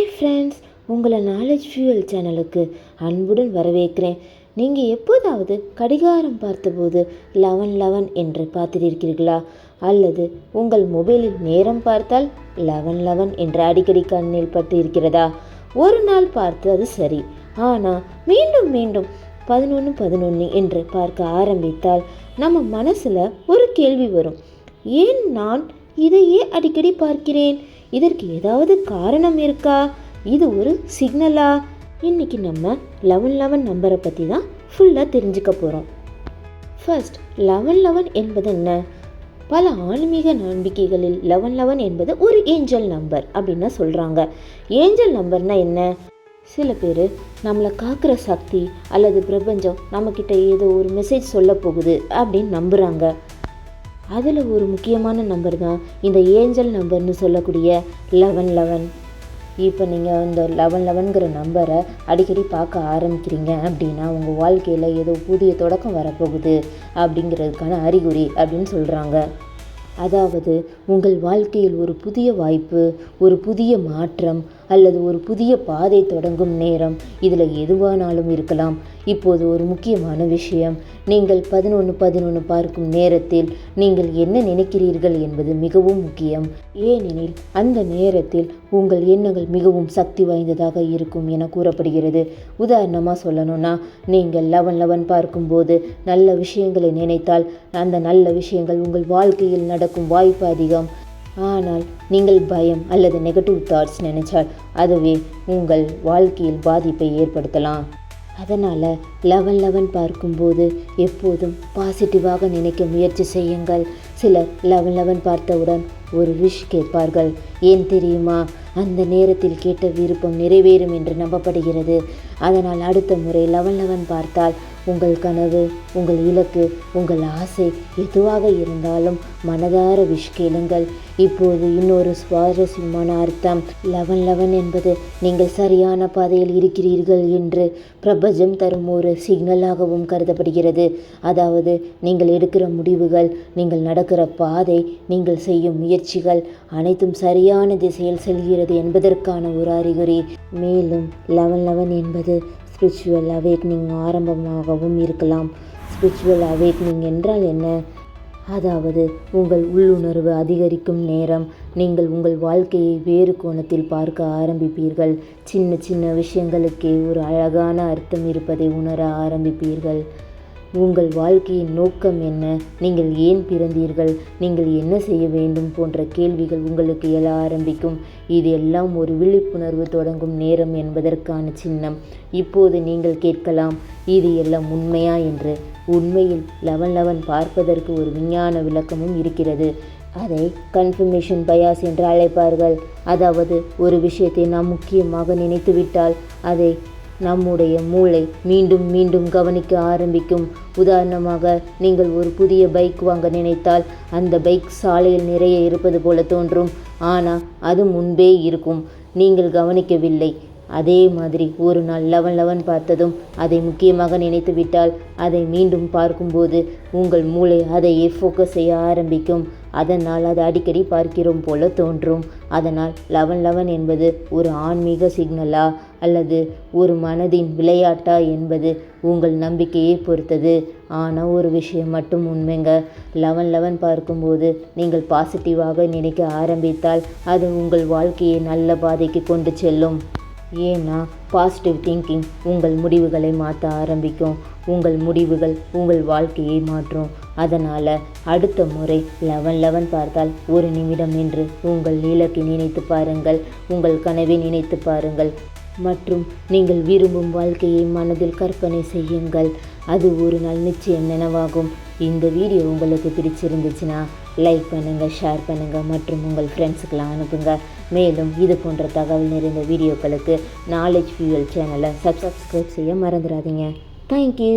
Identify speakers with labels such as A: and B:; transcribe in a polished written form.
A: Hi friends, உங்களை knowledge fuel சேனலுக்கு அன்புடன் வரவேற்கிறேன். நீங்கள் எப்போதாவது கடிகாரம் பார்த்தபோது 11:11 என்று பார்த்திருக்கிறீர்களா? அல்லது உங்கள் மொபைலில் நேரம் பார்த்தால் 11:11 என்று அடிக்கடி கண்ணில் பட்டு இருக்கிறதா? ஒரு நாள் பார்த்து அது சரி, ஆனால் மீண்டும் மீண்டும் 11:11 என்று பார்க்க ஆரம்பித்தால் நம்ம மனசில் ஒரு கேள்வி வரும். ஏன் நான் இதையே அடிக்கடி பார்க்கிறேன்? இதற்கு ஏதாவது காரணம் இருக்கா? இது ஒரு சிக்னலா? இன்னைக்கு நம்ம 11:11 நம்பரை பற்றி தான் ஃபுல்லாக தெரிஞ்சுக்க போகிறோம். ஃபர்ஸ்ட், 11:11 என்பது என்ன? பல ஆன்மீக நம்பிக்கைகளில் 11:11 என்பது ஒரு ஏஞ்சல் நம்பர் அப்படின்னு சொல்கிறாங்க. ஏஞ்சல் நம்பர்னா என்ன? சில பேர் நம்மளை காக்கிற சக்தி அல்லது பிரபஞ்சம் நம்மக்கிட்ட ஏதோ ஒரு மெசேஜ் சொல்ல போகுது அப்படின்னு நம்புகிறாங்க. அதில் ஒரு முக்கியமான நம்பர் தான் இந்த ஏஞ்சல் நம்பர்னு சொல்லக்கூடிய 11:11. இப்போ நீங்கள் இந்த 11:11ங்கிற நம்பரை அடிக்கடி பார்க்க ஆரம்பிக்கிறீங்க அப்படின்னா உங்கள் வாழ்க்கையில் ஏதோ புதிய தொடக்கம் வரப்போகுது அப்படிங்கிறதுக்கான அறிகுறி அப்படின்னு சொல்கிறாங்க. அதாவது உங்கள் வாழ்க்கையில் ஒரு புதிய வாய்ப்பு, ஒரு புதிய மாற்றம் அல்லது ஒரு புதிய பாதை தொடங்கும் நேரம். இதில் எதுவானாலும் இருக்கலாம். இப்போது ஒரு முக்கியமான விஷயம், நீங்கள் 11:11 பார்க்கும் நேரத்தில் நீங்கள் என்ன நினைக்கிறீர்கள் என்பது மிகவும் முக்கியம். ஏனெனில் அந்த நேரத்தில் உங்கள் எண்ணங்கள் மிகவும் சக்தி வாய்ந்ததாக இருக்கும் என கூறப்படுகிறது. உதாரணமாக சொல்லணும்னா, நீங்கள் 11:11 பார்க்கும்போது நல்ல விஷயங்களை நினைத்தால் அந்த நல்ல விஷயங்கள் உங்கள் வாழ்க்கையில் நடக்கும் வாய்ப்பு அதிகம். ஆனால் நீங்கள் பயம் அல்லது நெகட்டிவ் தாட்ஸ் நினைச்சால் அதுவே உங்கள் வாழ்க்கையில் பாதிப்பை ஏற்படுத்தலாம். அதனால் 11:11 பார்க்கும்போது எப்போதும் பாசிட்டிவாக நினைக்க முயற்சி செய்யுங்கள். சிலர் 11:11 பார்த்தவுடன் ஒரு விஷ் கேட்பார்கள். ஏன் தெரியுமா? அந்த நேரத்தில் கேட்ட விருப்பம் நிறைவேறும் என்று நம்பப்படுகிறது. அதனால் அடுத்த முறை 11:11 பார்த்தால் உங்கள் கனவு, உங்கள் இலக்கு, உங்கள் ஆசை எதுவாக இருந்தாலும் மனதார விஷ் கேளுங்கள். இப்போது இன்னொரு சுவாரஸ்யமான அர்த்தம், 11:11 என்பது நீங்கள் சரியான பாதையில் இருக்கிறீர்கள் என்று பிரபஞ்சம் தரும் ஒரு சிக்னலாகவும் கருதப்படுகிறது. அதாவது நீங்கள் எடுக்கிற முடிவுகள், நீங்கள் நடக்கிற பாதை, நீங்கள் செய்யும் முயற்சிகள் அனைத்தும் சரியான திசையில் செல்கிறது என்பதற்கான ஒரு அறிகுறி. மேலும் 11:11 என்பது ஸ்பிரிச்சுவல் அவேக்னிங் ஆரம்பமாகவும் இருக்கலாம். ஸ்பிரிச்சுவல் அவேக்னிங் என்றால் என்ன? அதாவது உங்கள் உள்ளுணர்வு அதிகரிக்கும் நேரம். நீங்கள் உங்கள் வாழ்க்கையை வேறு கோணத்தில் பார்க்க ஆரம்பிப்பீர்கள். சின்ன சின்ன விஷயங்களுக்கே ஒரு அழகான அர்த்தம் இருப்பதை உணர ஆரம்பிப்பீர்கள். உங்கள் வாழ்க்கையின் நோக்கம் என்ன? நீங்கள் ஏன் பிறந்தீர்கள்? நீங்கள் என்ன செய்ய வேண்டும் போன்ற கேள்விகள் உங்களுக்கு எழ ஆரம்பிக்கும். இது எல்லாம் ஒரு விழிப்புணர்வு தொடங்கும் நேரம் என்பதற்கான சின்னம். இப்போது நீங்கள் கேட்கலாம், இது எல்லாம் உண்மையா என்று. உண்மையில் 11:11 பார்ப்பதற்கு ஒரு விஞ்ஞான விளக்கமும் இருக்கிறது. அதை கன்ஃபர்மேஷன் பயாஸ் என்று அழைப்பார்கள். அதாவது ஒரு விஷயத்தை நாம் முக்கியமாக நினைத்துவிட்டால் அதை நம்முடைய மூளை மீண்டும் மீண்டும் கவனிக்க ஆரம்பிக்கும். உதாரணமாக, நீங்கள் ஒரு புதிய பைக் வாங்க நினைத்தால் அந்த பைக் சாலையில் நிறைய இருப்பது போல தோன்றும். ஆனால் அது முன்பே இருக்கும், நீங்கள் கவனிக்கவில்லை. அதே மாதிரி ஒரு நாள் 11:11 பார்த்ததும் அதை முக்கியமாக நினைத்து விட்டால் அதை மீண்டும் பார்க்கும்போது உங்கள் மூளை அதையே ஃபோக்கஸ் செய்ய ஆரம்பிக்கும். அதனால் அது அடிக்கடி பார்க்கிறோம் போல தோன்றும். அதனால் 11:11 என்பது ஒரு ஆன்மீக சிக்னலா அல்லது ஒரு மனதின் விளையாட்டா என்பது உங்கள் நம்பிக்கையை பொறுத்தது. ஆனால் ஒரு விஷயம் மட்டும் உண்மைங்க, 11:11 பார்க்கும்போது நீங்கள் பாசிட்டிவாக நினைக்க ஆரம்பித்தால் அது உங்கள் வாழ்க்கையை நல்ல பாதைக்கு கொண்டு செல்லும். ஏன்னா பாசிட்டிவ் திங்கிங் உங்கள் முடிவுகளை மாற்ற ஆரம்பிக்கும். உங்கள் முடிவுகள் உங்கள் வாழ்க்கையை மாற்றும். அதனால் அடுத்த முறை 11:11 பார்த்தால் ஒரு நிமிடம் என்று உங்கள் இலக்கை நினைத்து பாருங்கள், உங்கள் கனவை நினைத்து பாருங்கள் மற்றும் நீங்கள் விரும்பும் வாழ்க்கையை மனதில் கற்பனை செய்யுங்கள். அது ஒரு நாள் நிச்சயம் நினைவாகும். இந்த வீடியோ உங்களுக்கு பிடிச்சிருந்துச்சுன்னா லைக் பண்ணுங்கள், ஷேர் பண்ணுங்கள் மற்றும் உங்கள் ஃப்ரெண்ட்ஸுக்கெல்லாம் அனுப்புங்க. மேலும் இது போன்ற தகவல் நிறைந்த வீடியோக்களுக்கு நாலேஜ் ஃபியூயல் சேனலை சப்ஸ்கிரைப் செய்ய மறந்துடாதீங்க. தேங்க்யூ.